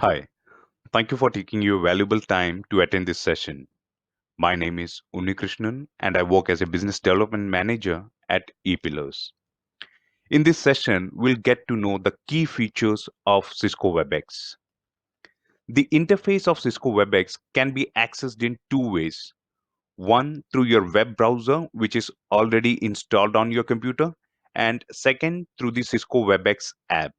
Hi, thank you for taking your valuable time to attend this session. My name is Unnikrishnan and I work as a business development manager at ePillars. In this session, we'll get to know the key features of Cisco WebEx. The interface of Cisco WebEx can be accessed in two ways. One, through your web browser, which is already installed on your computer, and second, through the Cisco WebEx app.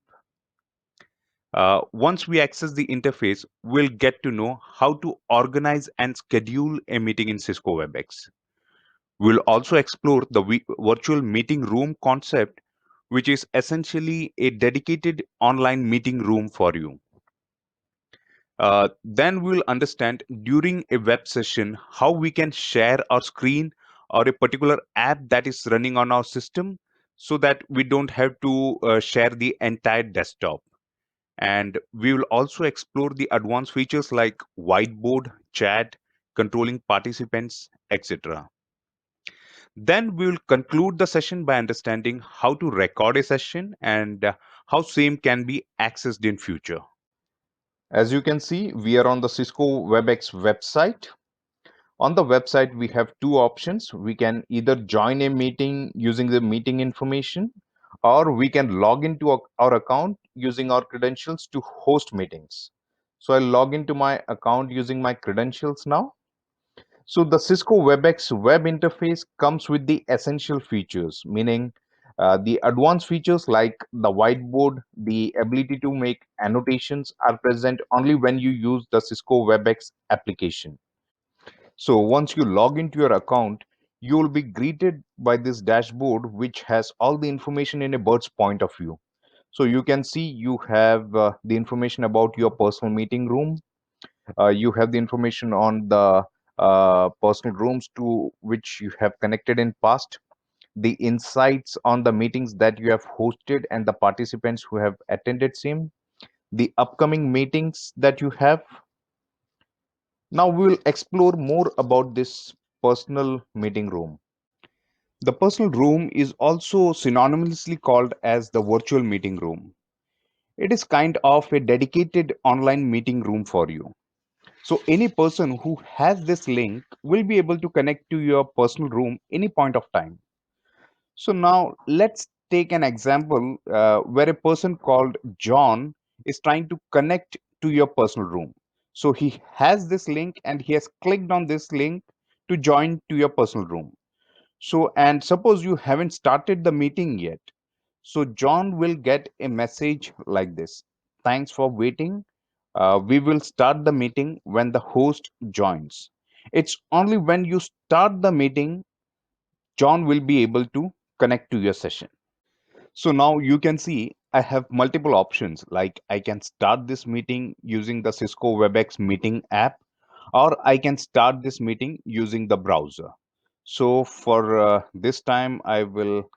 Once we access the interface, we'll get to know how to organize and schedule a meeting in Cisco WebEx. We'll also explore the virtual meeting room concept, which is essentially a dedicated online meeting room for you. Then we'll understand during a web session how we can share our screen or a particular app that is running on our system so that we don't have to share the entire desktop. And we will also explore the advanced features like whiteboard, chat, controlling participants, etc. Then we will conclude the session by understanding how to record a session and how same can be accessed in future. As you can see, we are on the Cisco WebEx website. On the website, we have two options. We can either join a meeting using the meeting information, or we can log into our account using our credentials to host meetings. So I'll log into my account using my credentials now. So the Cisco WebEx web interface comes with the essential features, meaning the advanced features like the whiteboard, the ability to make annotations are present only when you use the Cisco WebEx application. So once you log into your account, you will be greeted by this dashboard, which has all the information in a bird's point of view. So you can see you have the information about your personal meeting room. You have the information on the personal rooms to which you have connected in past, the insights on the meetings that you have hosted and the participants who have attended same, the upcoming meetings that you have. Now we will explore more about this personal meeting room. The personal room is also synonymously called as the virtual meeting room. It is kind of a dedicated online meeting room for you. So any person who has this link will be able to connect to your personal room any point of time. So now let's take an example where a person called John is trying to connect to your personal room. So he has this link and he has clicked on this link to join to your personal room. So, and suppose you haven't started the meeting yet. So John will get a message like this. Thanks for waiting. We will start the meeting when the host joins. It's only when you start the meeting, John will be able to connect to your session. So now you can see I have multiple options like I can start this meeting using the Cisco WebEx meeting app or I can start this meeting using the browser. So for this time I will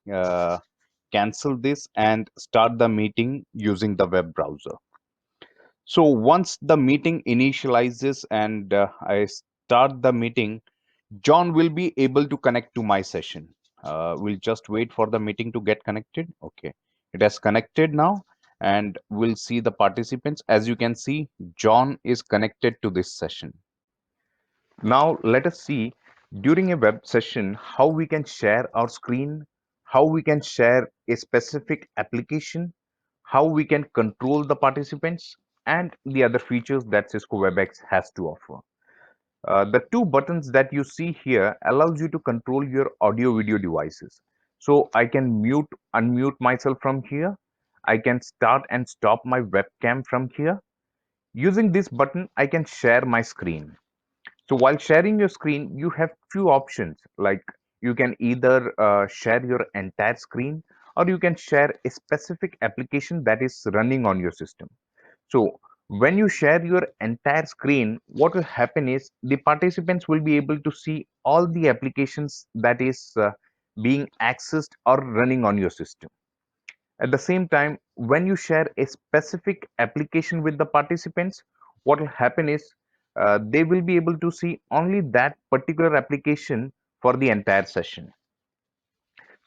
cancel this and start the meeting using the web browser. So once the meeting initializes and I start the meeting, John will be able to connect to my session. We'll just wait for the meeting to get connected. Okay, it has connected now, and we'll see the participants. As you can see, John is connected to this session. Now, let us see during a web session how we can share our screen, how we can share a specific application, how we can control the participants, and the other features that Cisco WebEx has to offer. The two buttons that you see here allows you to control your audio video devices. So I can mute, unmute myself from here. I can start and stop my webcam from here. Using this button, I can share my screen. So while sharing your screen, you have few options like you can either share your entire screen or you can share a specific application that is running on your system. So when you share your entire screen, what will happen is the participants will be able to see all the applications that is being accessed or running on your system. At the same time, when you share a specific application with the participants, what will happen is they will be able to see only that particular application for the entire session.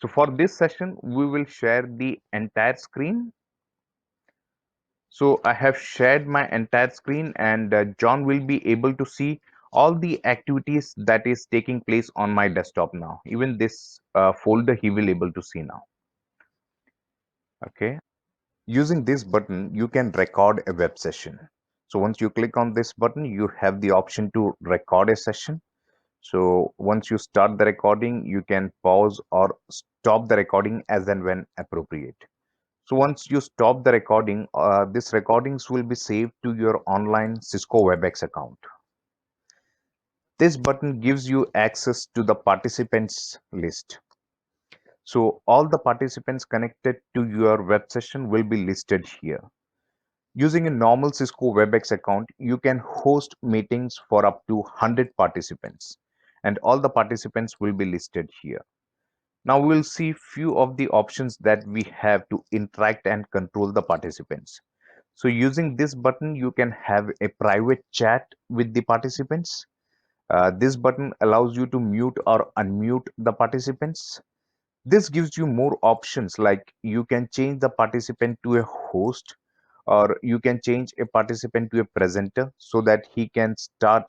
So for this session, we will share the entire screen. So I have shared my entire screen, and John will be able to see all the activities that is taking place on my desktop now. Even this folder he will able to see now. Okay. Using this button, you can record a web session. So once you click on this button, you have the option to record a session. So once you start the recording, you can pause or stop the recording as and when appropriate. So once you stop the recording, these recordings will be saved to your online Cisco WebEx account. This button gives you access to the participants list. So all the participants connected to your web session will be listed here. Using a normal Cisco WebEx account, you can host meetings for up to 100 participants, and all the participants will be listed here. Now we'll see few of the options that we have to interact and control the participants. So using this button, you can have a private chat with the participants. This button allows you to mute or unmute the participants. This gives you more options, like you can change the participant to a host, or you can change a participant to a presenter so that he can start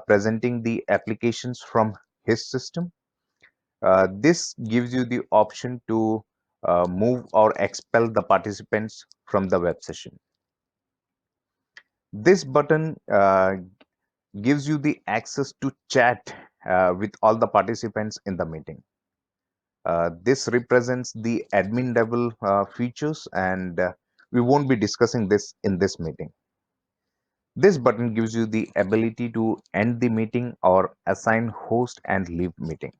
presenting the applications from his system. This gives you the option to move or expel the participants from the web session. This button gives you the access to chat with all the participants in the meeting. This represents the admin level features, and we won't be discussing this in this meeting. This button gives you the ability to end the meeting or assign host and leave meeting.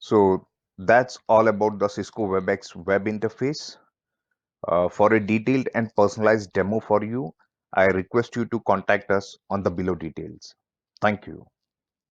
So that's all about the Cisco WebEx web interface. For a detailed and personalized demo for you, I request you to contact us on the below details. Thank you.